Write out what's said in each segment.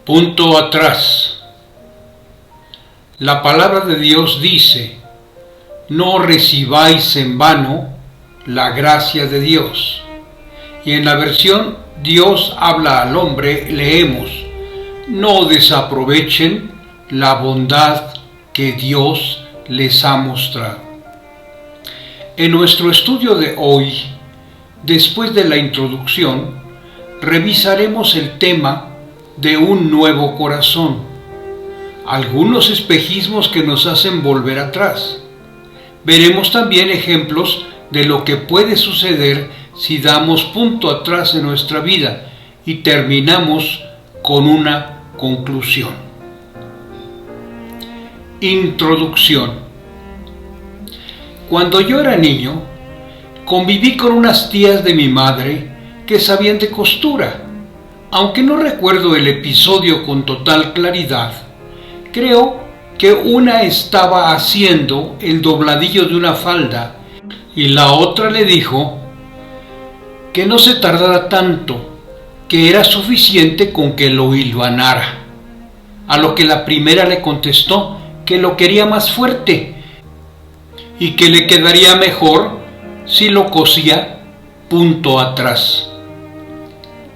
Punto atrás. La palabra de Dios dice: no recibáis en vano la gracia de Dios. Y en la versión Dios habla al hombre leemos: no desaprovechen la bondad que Dios les ha mostrado. En nuestro estudio de hoy, después de la introducción, revisaremos el tema de un nuevo corazón, algunos espejismos que nos hacen volver atrás. Veremos también ejemplos de lo que puede suceder si damos punto atrás en nuestra vida y terminamos con una conclusión. Introducción. Cuando yo era niño, conviví con unas tías de mi madre que sabían de costura. Aunque no recuerdo el episodio con total claridad, creo que una estaba haciendo el dobladillo de una falda y la otra le dijo que no se tardara tanto, que era suficiente con que lo hilvanara. A lo que la primera le contestó que lo quería más fuerte y que le quedaría mejor si lo cosía punto atrás.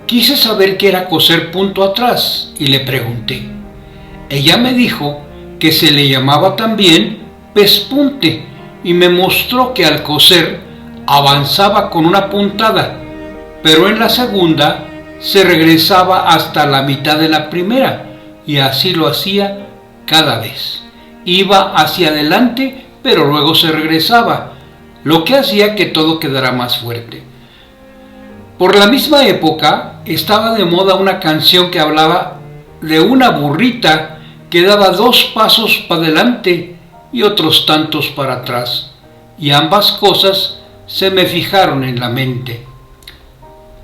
Quise saber qué era coser punto atrás y le pregunté. Ella me dijo que se le llamaba también pespunte y me mostró que al coser avanzaba con una puntada, pero en la segunda se regresaba hasta la mitad de la primera y así lo hacía cada vez. Iba hacia adelante, pero luego se regresaba, lo que hacía que todo quedara más fuerte. Por la misma época estaba de moda una canción que hablaba de una burrita que daba 2 pasos para adelante y otros tantos para atrás, y ambas cosas se me fijaron en la mente.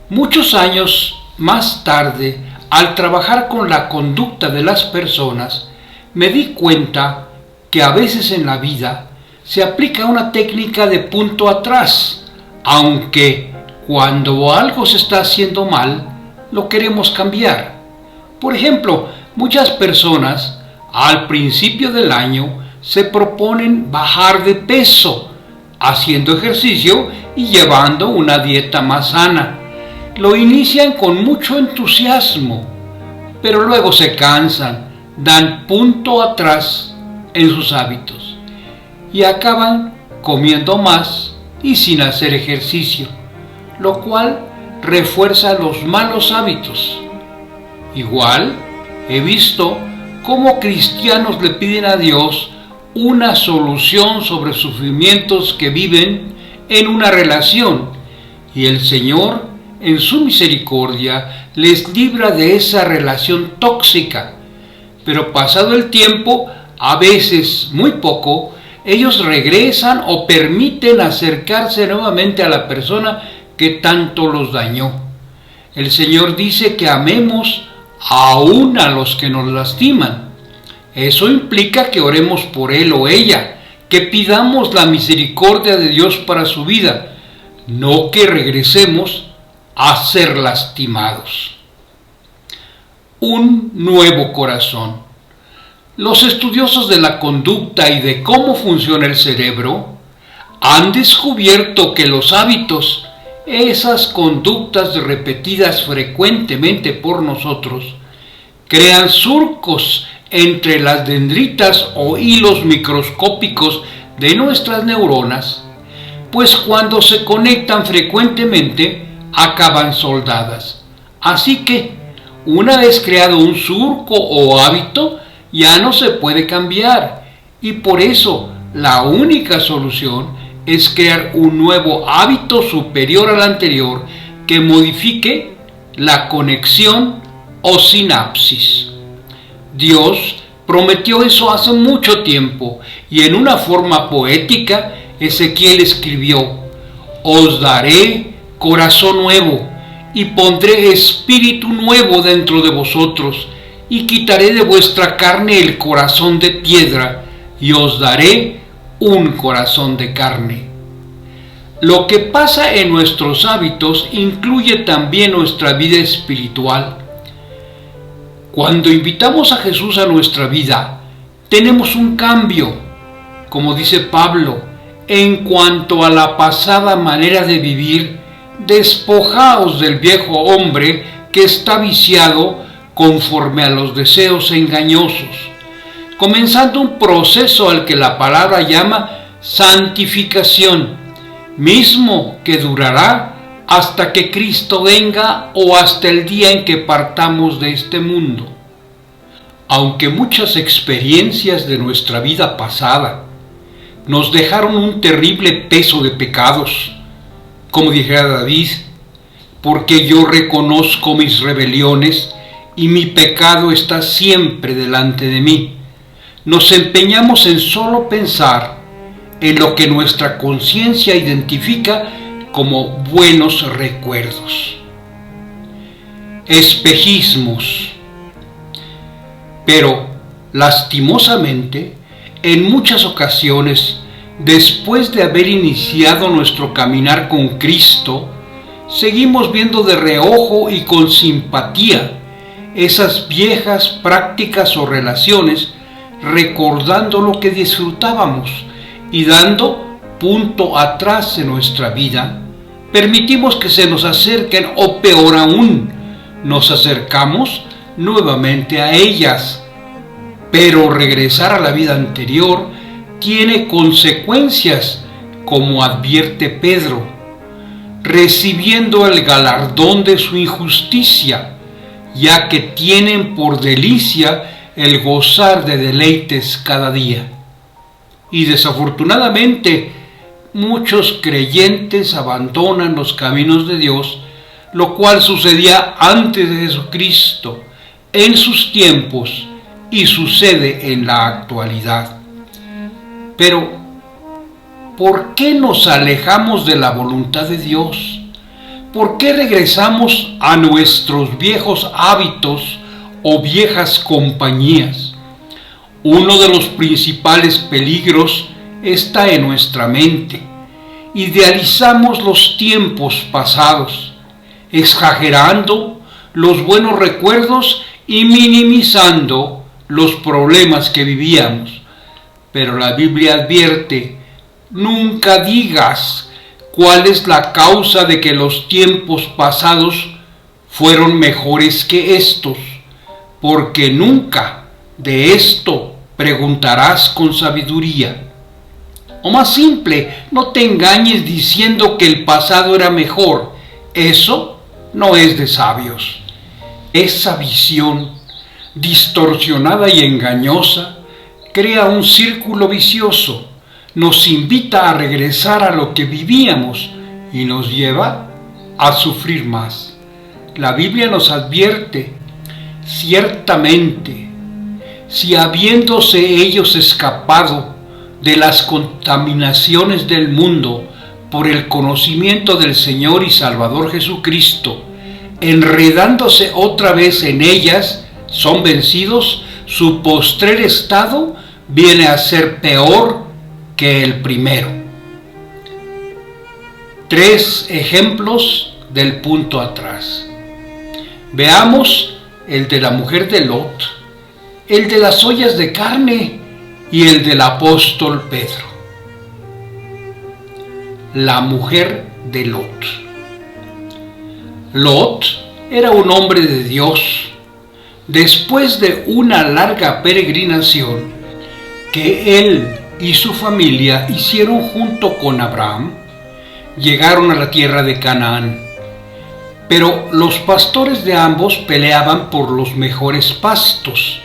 Muchos años más tarde, al trabajar con la conducta de las personas, me di cuenta que a veces en la vida se aplica una técnica de punto atrás, aunque cuando algo se está haciendo mal, lo queremos cambiar. Por ejemplo, muchas personas al principio del año se proponen bajar de peso, haciendo ejercicio y llevando una dieta más sana. Lo inician con mucho entusiasmo, pero luego se cansan, dan punto atrás en sus hábitos y acaban comiendo más y sin hacer ejercicio, lo cual refuerza los malos hábitos. Igual, he visto cómo cristianos le piden a Dios una solución sobre sufrimientos que viven en una relación y el Señor, en su misericordia, les libra de esa relación tóxica. Pero pasado el tiempo, a veces muy poco, ellos regresan o permiten acercarse nuevamente a la persona que tanto los dañó. El Señor dice que amemos aún a los que nos lastiman. Eso implica que oremos por él o ella, que pidamos la misericordia de Dios para su vida, no que regresemos a ser lastimados. Un nuevo corazón. Los estudiosos de la conducta y de cómo funciona el cerebro han descubierto que los hábitos, esas conductas repetidas frecuentemente por nosotros, crean surcos entre las dendritas o hilos microscópicos de nuestras neuronas, pues cuando se conectan frecuentemente acaban soldadas. Así que, una vez creado un surco o hábito, ya no se puede cambiar, y por eso la única solución es crear un nuevo hábito superior al anterior que modifique la conexión o sinapsis. Dios prometió eso hace mucho tiempo y en una forma poética Ezequiel escribió: os daré corazón nuevo y pondré espíritu nuevo dentro de vosotros y quitaré de vuestra carne el corazón de piedra y os daré un corazón de carne. Lo que pasa en nuestros hábitos incluye también nuestra vida espiritual. Cuando invitamos a Jesús a nuestra vida, tenemos un cambio. Como dice Pablo, en cuanto a la pasada manera de vivir, despojaos del viejo hombre que está viciado conforme a los deseos engañosos, comenzando un proceso al que la palabra llama santificación, mismo que durará hasta que Cristo venga o hasta el día en que partamos de este mundo. Aunque muchas experiencias de nuestra vida pasada nos dejaron un terrible peso de pecados, como dijera David, porque yo reconozco mis rebeliones y mi pecado está siempre delante de mí, nos empeñamos en solo pensar en lo que nuestra conciencia identifica como buenos recuerdos. Espejismos. Pero, lastimosamente, en muchas ocasiones, después de haber iniciado nuestro caminar con Cristo, seguimos viendo de reojo y con simpatía esas viejas prácticas o relaciones, recordando lo que disfrutábamos y dando punto atrás en nuestra vida, permitimos que se nos acerquen o peor aún, nos acercamos nuevamente a ellas. Pero regresar a la vida anterior tiene consecuencias, como advierte Pedro, recibiendo el galardón de su injusticia, ya que tienen por delicia el gozar de deleites cada día. Y desafortunadamente, muchos creyentes abandonan los caminos de Dios, lo cual sucedía antes de Jesucristo, en sus tiempos, y sucede en la actualidad. Pero, ¿por qué nos alejamos de la voluntad de Dios? ¿Por qué regresamos a nuestros viejos hábitos o viejas compañías? Uno de los principales peligros está en nuestra mente. Idealizamos los tiempos pasados, exagerando los buenos recuerdos y minimizando los problemas que vivíamos. Pero la Biblia advierte: nunca digas cuál es la causa de que los tiempos pasados fueron mejores que estos, porque nunca de esto preguntarás con sabiduría. O más simple, no te engañes diciendo que el pasado era mejor. Eso no es de sabios. Esa visión distorsionada y engañosa crea un círculo vicioso, nos invita a regresar a lo que vivíamos y nos lleva a sufrir más. La Biblia nos advierte: ciertamente, si habiéndose ellos escapado de las contaminaciones del mundo por el conocimiento del Señor y Salvador Jesucristo, enredándose otra vez en ellas, son vencidos, su postrer estado viene a ser peor que el primero. 3 ejemplos del punto atrás. Veamos el de la mujer de Lot, el de las ollas de carne y el del apóstol Pedro. La mujer de Lot. Lot era un hombre de Dios. Después de una larga peregrinación que él y su familia hicieron junto con Abraham, llegaron a la tierra de Canaán. Pero los pastores de ambos peleaban por los mejores pastos.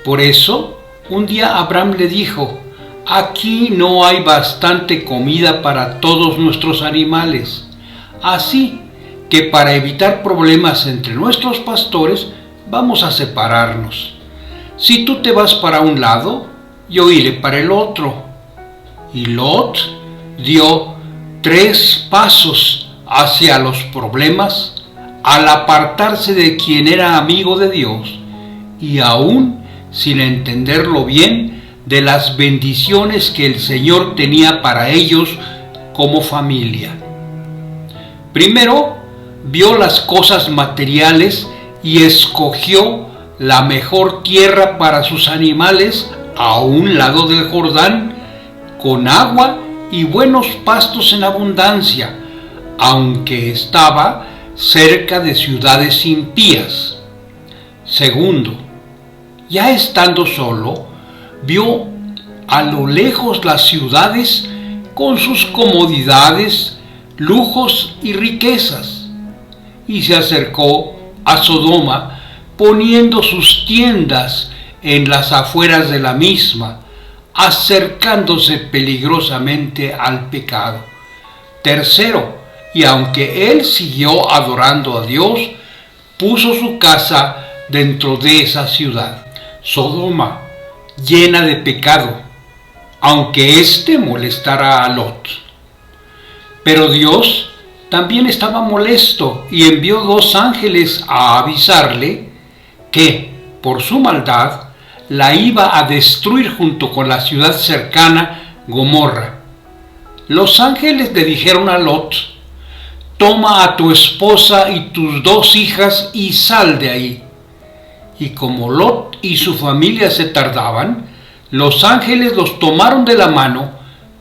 Por eso, un día Abraham le dijo: aquí no hay bastante comida para todos nuestros animales. Así que para evitar problemas entre nuestros pastores, vamos a separarnos. Si tú te vas para un lado, yo iré para el otro. Y Lot dio 3 pasos hacia los problemas al apartarse de quien era amigo de Dios y aún sin entenderlo bien de las bendiciones que el Señor tenía para ellos como familia. Primero, vio las cosas materiales y escogió la mejor tierra para sus animales a un lado del Jordán, con agua y buenos pastos en abundancia, aunque estaba cerca de ciudades impías. Segundo, ya estando solo, vio a lo lejos las ciudades con sus comodidades, lujos y riquezas, y se acercó a Sodoma poniendo sus tiendas en las afueras de la misma, acercándose peligrosamente al pecado. Tercero, y aunque él siguió adorando a Dios, puso su casa dentro de esa ciudad. Sodoma, llena de pecado, aunque éste molestara a Lot. Pero Dios también estaba molesto y envió 2 ángeles a avisarle que, por su maldad, la iba a destruir junto con la ciudad cercana, Gomorra. Los ángeles le dijeron a Lot: toma a tu esposa y tus 2 hijas y sal de ahí. Y como Lot y su familia se tardaban, los ángeles los tomaron de la mano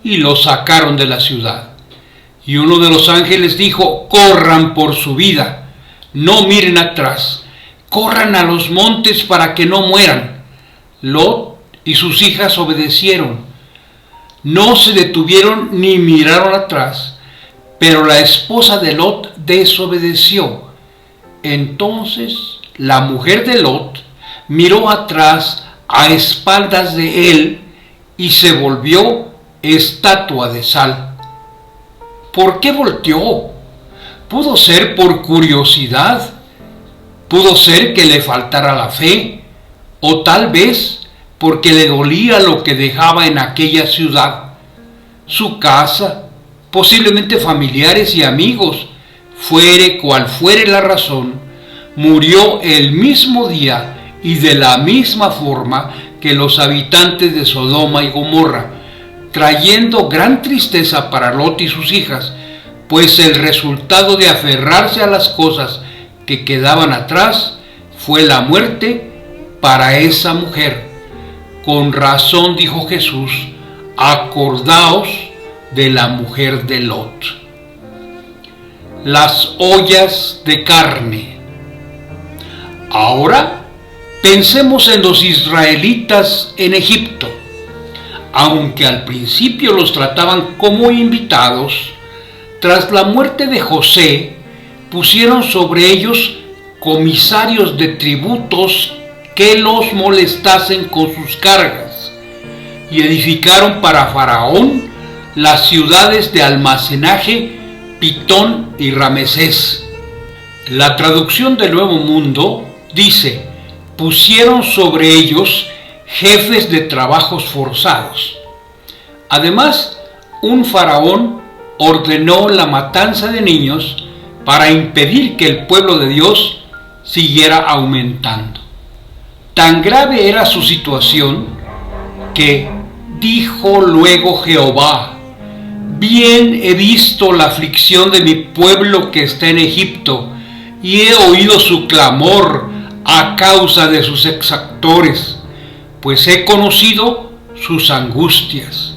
y los sacaron de la ciudad. Y uno de los ángeles dijo: corran por su vida, no miren atrás, corran a los montes para que no mueran. Lot y sus hijas obedecieron, no se detuvieron ni miraron atrás, pero la esposa de Lot desobedeció. Entonces la mujer de Lot miró atrás a espaldas de él y se volvió estatua de sal. ¿Por qué volteó? Pudo ser por curiosidad, pudo ser que le faltara la fe, o tal vez porque le dolía lo que dejaba en aquella ciudad, su casa, posiblemente familiares y amigos. Fuere cual fuere la razón, murió el mismo día y de la misma forma que los habitantes de Sodoma y Gomorra, trayendo gran tristeza para Lot y sus hijas, pues el resultado de aferrarse a las cosas que quedaban atrás fue la muerte para esa mujer. Con razón dijo Jesús: acordaos de la mujer de Lot. Las ollas de carne. Ahora pensemos en los israelitas en Egipto. Aunque al principio los trataban como invitados, tras la muerte de José, pusieron sobre ellos comisarios de tributos que los molestasen con sus cargas, y edificaron para Faraón las ciudades de almacenaje Pitón y Ramesés. La traducción del Nuevo Mundo dice: pusieron sobre ellos jefes de trabajos forzados. Además, un faraón ordenó la matanza de niños para impedir que el pueblo de Dios siguiera aumentando. Tan grave era su situación que dijo luego Jehová: bien he visto la aflicción de mi pueblo que está en Egipto, y he oído su clamor a causa de sus exactores, pues he conocido sus angustias.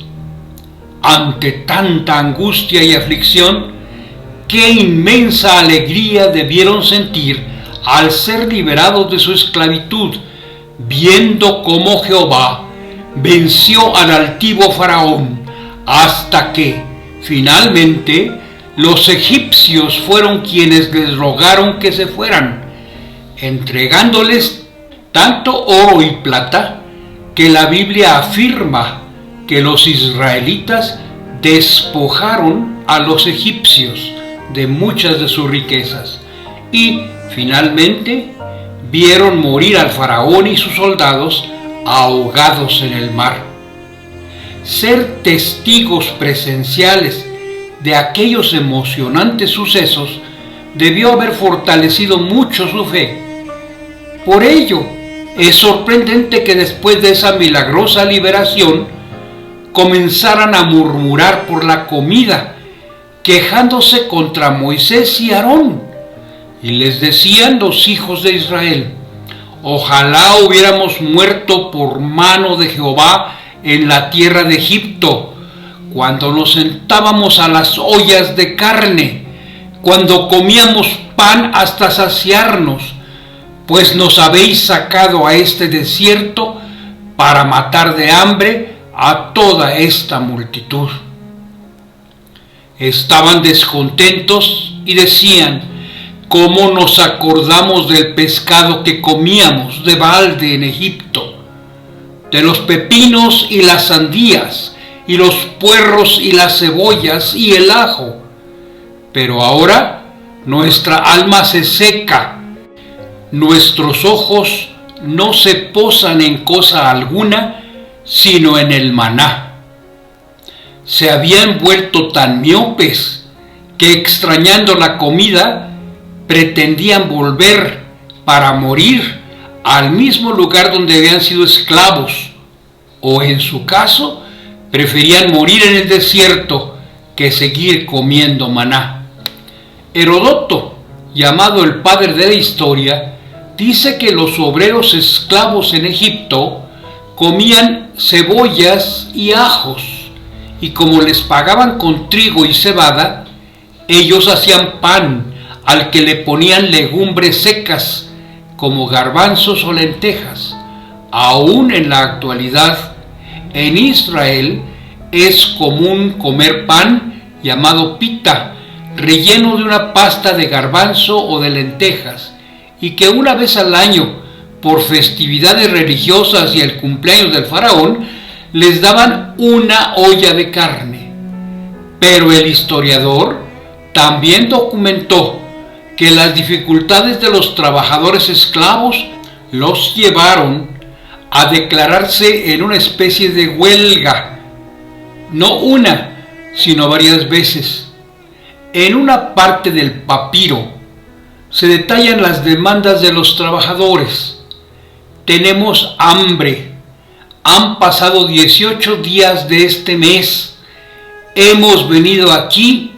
Ante tanta angustia y aflicción, qué inmensa alegría debieron sentir al ser liberados de su esclavitud, viendo cómo Jehová venció al altivo faraón, hasta que, finalmente, los egipcios fueron quienes les rogaron que se fueran, entregándoles tanto oro y plata que la Biblia afirma que los israelitas despojaron a los egipcios de muchas de sus riquezas y, finalmente, vieron morir al faraón y sus soldados ahogados en el mar. Ser testigos presenciales de aquellos emocionantes sucesos debió haber fortalecido mucho su fe. Por ello, es sorprendente que después de esa milagrosa liberación comenzaran a murmurar por la comida, quejándose contra Moisés y Aarón. Y les decían los hijos de Israel: Ojalá hubiéramos muerto por mano de Jehová en la tierra de Egipto, cuando nos sentábamos a las ollas de carne, cuando comíamos pan hasta saciarnos, pues nos habéis sacado a este desierto para matar de hambre a toda esta multitud. Estaban descontentos y decían: ¿cómo nos acordamos del pescado que comíamos de balde en Egipto, de los pepinos y las sandías, y los puerros y las cebollas y el ajo? Pero ahora nuestra alma se seca, nuestros ojos no se posan en cosa alguna, sino en el maná. Se habían vuelto tan miopes que, extrañando la comida, pretendían volver para morir al mismo lugar donde habían sido esclavos, o en su caso, preferían morir en el desierto que seguir comiendo maná. Heródoto, llamado el padre de la historia, dice que los obreros esclavos en Egipto comían cebollas y ajos, y como les pagaban con trigo y cebada, ellos hacían pan al que le ponían legumbres secas como garbanzos o lentejas. Aún en la actualidad, en Israel es común comer pan llamado pita, relleno de una pasta de garbanzo o de lentejas, y que una vez al año, por festividades religiosas y el cumpleaños del faraón, les daban una olla de carne. Pero el historiador también documentó que las dificultades de los trabajadores esclavos los llevaron a declararse en una especie de huelga, no una, sino varias veces. En una parte del papiro se detallan las demandas de los trabajadores. Tenemos hambre, han pasado 18 días de este mes, hemos venido aquí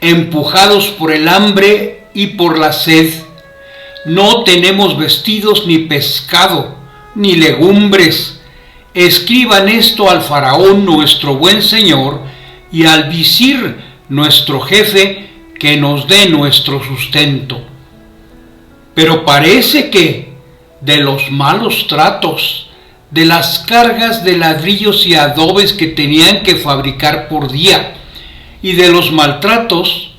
empujados por el hambre y por la sed. No tenemos vestidos ni pescado, ni legumbres. Escriban esto al faraón nuestro buen señor y al visir nuestro jefe, que nos dé nuestro sustento. Pero parece que de los malos tratos, de las cargas de ladrillos y adobes que tenían que fabricar por día, y de los maltratos,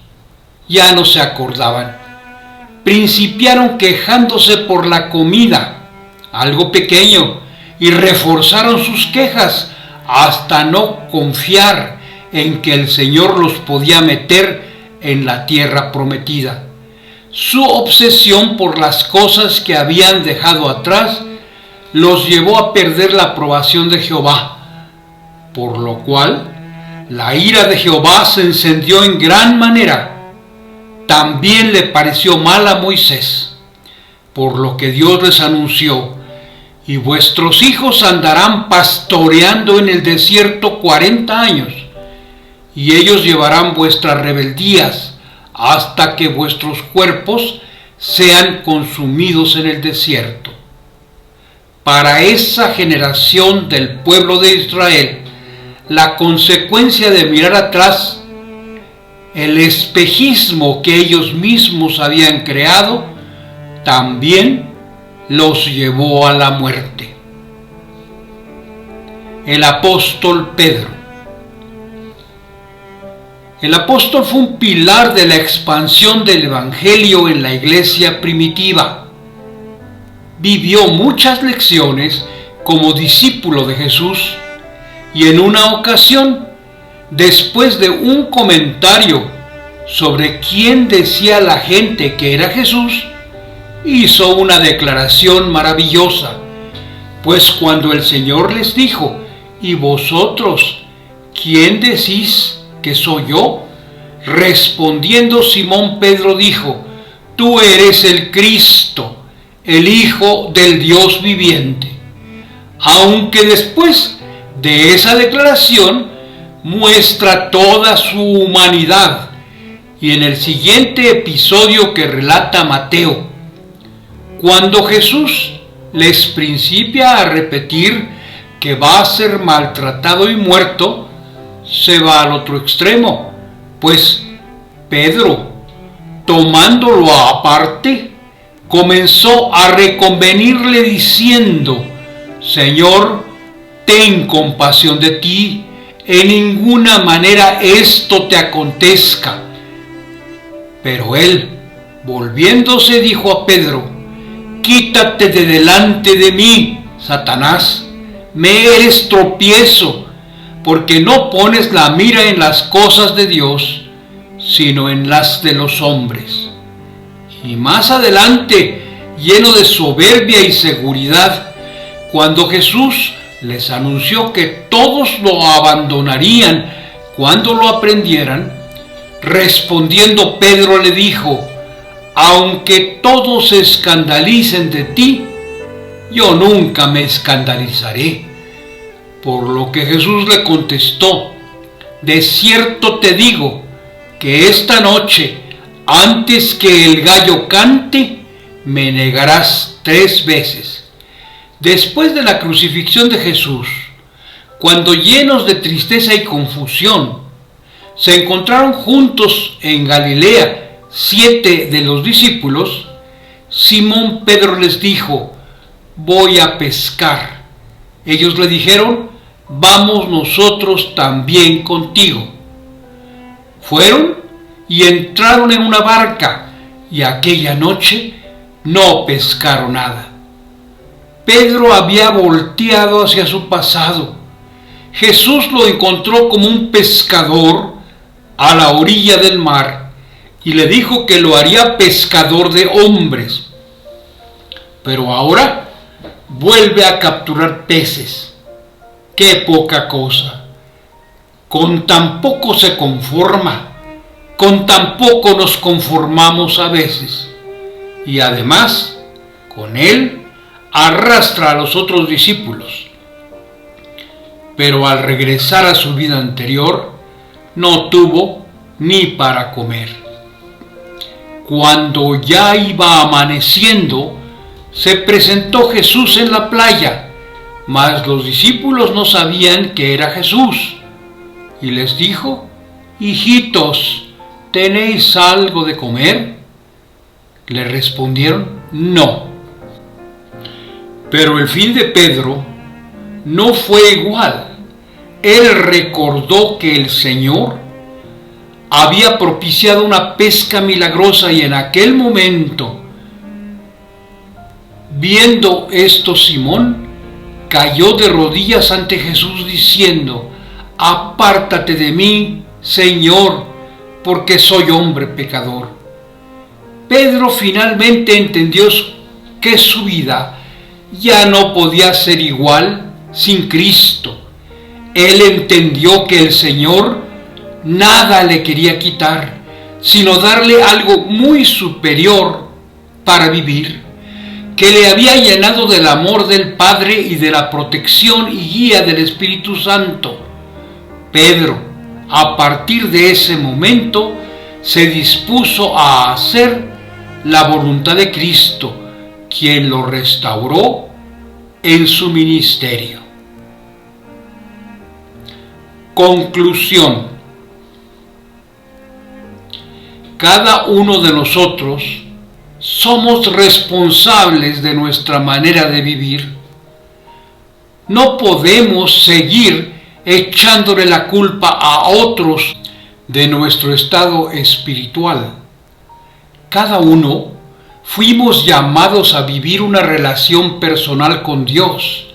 ya no se acordaban. Principiaron quejándose por la comida, algo pequeño, y reforzaron sus quejas hasta no confiar en que el Señor los podía meter en la tierra prometida. Su obsesión por las cosas que habían dejado atrás los llevó a perder la aprobación de Jehová, por lo cual la ira de Jehová se encendió en gran manera. También le pareció mal a Moisés, por lo que Dios les anunció: y vuestros hijos andarán pastoreando en el desierto 40 años, y ellos llevarán vuestras rebeldías hasta que vuestros cuerpos sean consumidos en el desierto. Para esa generación del pueblo de Israel, la consecuencia de mirar atrás, el espejismo que ellos mismos habían creado, también los llevó a la muerte. El apóstol Pedro. El apóstol fue un pilar de la expansión del evangelio en la iglesia primitiva. Vivió muchas lecciones como discípulo de Jesús, y en una ocasión, después de un comentario sobre quién decía la gente que era Jesús, hizo una declaración maravillosa, pues cuando el Señor les dijo: ¿y vosotros quién decís que soy yo? Respondiendo Simón Pedro dijo: tú eres el Cristo, el Hijo del Dios viviente. Aunque después de esa declaración muestra toda su humanidad, y en el siguiente episodio que relata Mateo, cuando Jesús les principia a repetir que va a ser maltratado y muerto, se va al otro extremo, pues Pedro, tomándolo aparte, comenzó a reconvenirle diciendo: Señor, ten compasión de ti, en ninguna manera esto te acontezca. Pero él, volviéndose, dijo a Pedro: Quítate de delante de mí, Satanás, me eres tropiezo, porque no pones la mira en las cosas de Dios, sino en las de los hombres. Y más adelante, lleno de soberbia y seguridad, cuando Jesús les anunció que todos lo abandonarían cuando lo aprendieran, respondiendo Pedro le dijo: Aunque todos se escandalicen de ti, yo nunca me escandalizaré. Por lo que Jesús le contestó: De cierto te digo que esta noche, antes que el gallo cante, me negarás 3 veces. Después de la crucifixión de Jesús, cuando llenos de tristeza y confusión, se encontraron juntos en Galilea 7 de los discípulos, Simón Pedro les dijo: Voy a pescar. Ellos le dijeron: Vamos nosotros también contigo. Fueron y entraron en una barca, y aquella noche no pescaron nada. Pedro había volteado hacia su pasado. Jesús lo encontró como un pescador a la orilla del mar y le dijo que lo haría pescador de hombres. Pero ahora vuelve a capturar peces. ¡Qué poca cosa! Con tan poco se conforma, con tan poco nos conformamos a veces. Y además, con él arrastra a los otros discípulos. Pero al regresar a su vida anterior, no tuvo ni para comer. Cuando ya iba amaneciendo, se presentó Jesús en la playa, mas los discípulos no sabían que era Jesús. Y les dijo: Hijitos, ¿tenéis algo de comer? Le respondieron: No. Pero el fin de Pedro no fue igual. Él recordó que el Señor había propiciado una pesca milagrosa y en aquel momento, viendo esto, Simón cayó de rodillas ante Jesús diciendo: Apártate de mí, Señor, porque soy hombre pecador. Pedro finalmente entendió que su vida ya no podía ser igual sin Cristo. Él entendió que el Señor nada le quería quitar, sino darle algo muy superior para vivir, que le había llenado del amor del Padre y de la protección y guía del Espíritu Santo. Pedro, a partir de ese momento, se dispuso a hacer la voluntad de Cristo, quien lo restauró en su ministerio. Conclusión: cada uno de nosotros somos responsables de nuestra manera de vivir. No podemos seguir echándole la culpa a otros de nuestro estado espiritual. Cada uno fuimos llamados a vivir una relación personal con Dios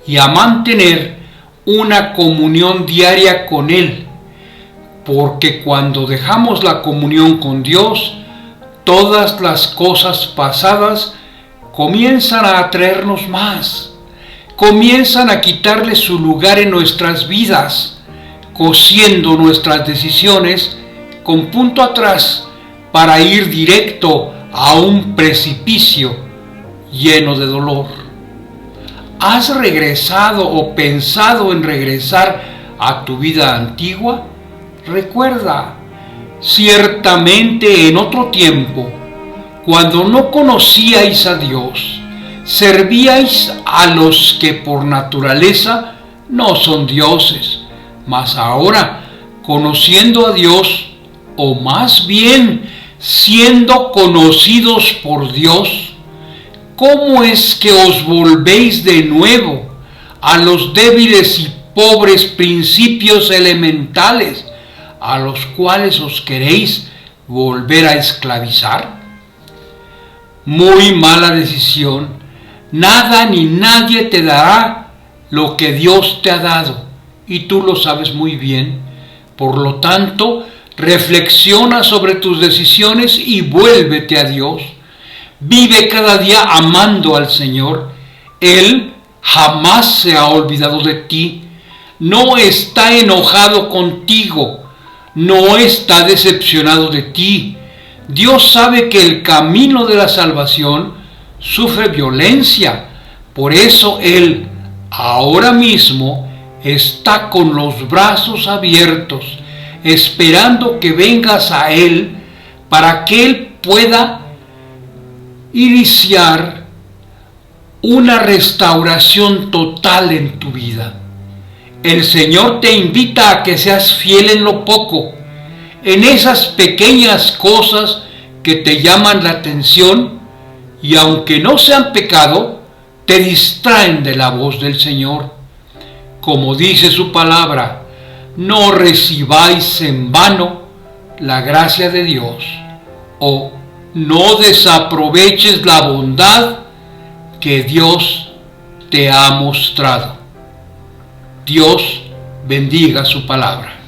y a mantener una comunión diaria con Él, porque cuando dejamos la comunión con Dios, todas las cosas pasadas comienzan a atraernos más, comienzan a quitarle su lugar en nuestras vidas, cosiendo nuestras decisiones con punto atrás para ir directo a un precipicio lleno de dolor. ¿Has regresado o pensado en regresar a tu vida antigua? Recuerda, ciertamente en otro tiempo, cuando no conocíais a Dios, servíais a los que por naturaleza no son dioses, mas ahora, conociendo a Dios, o más bien siendo conocidos por Dios, ¿cómo es que os volvéis de nuevo a los débiles y pobres principios elementales a los cuales os queréis volver a esclavizar? Muy mala decisión. Nada ni nadie te dará lo que Dios te ha dado, y tú lo sabes muy bien. Por lo tanto, reflexiona sobre tus decisiones y vuélvete a Dios. Vive cada día amando al Señor. Él jamás se ha olvidado de ti. No está enojado contigo. No está decepcionado de ti. Dios sabe que el camino de la salvación sufre violencia. Por eso Él ahora mismo está con los brazos abiertos, esperando que vengas a Él para que Él pueda iniciar una restauración total en tu vida. El Señor te invita a que seas fiel en lo poco, en esas pequeñas cosas que te llaman la atención y aunque no sean pecado, te distraen de la voz del Señor. Como dice su palabra, no recibáis en vano la gracia de Dios, o no desaproveches la bondad que Dios te ha mostrado. Dios bendiga su palabra.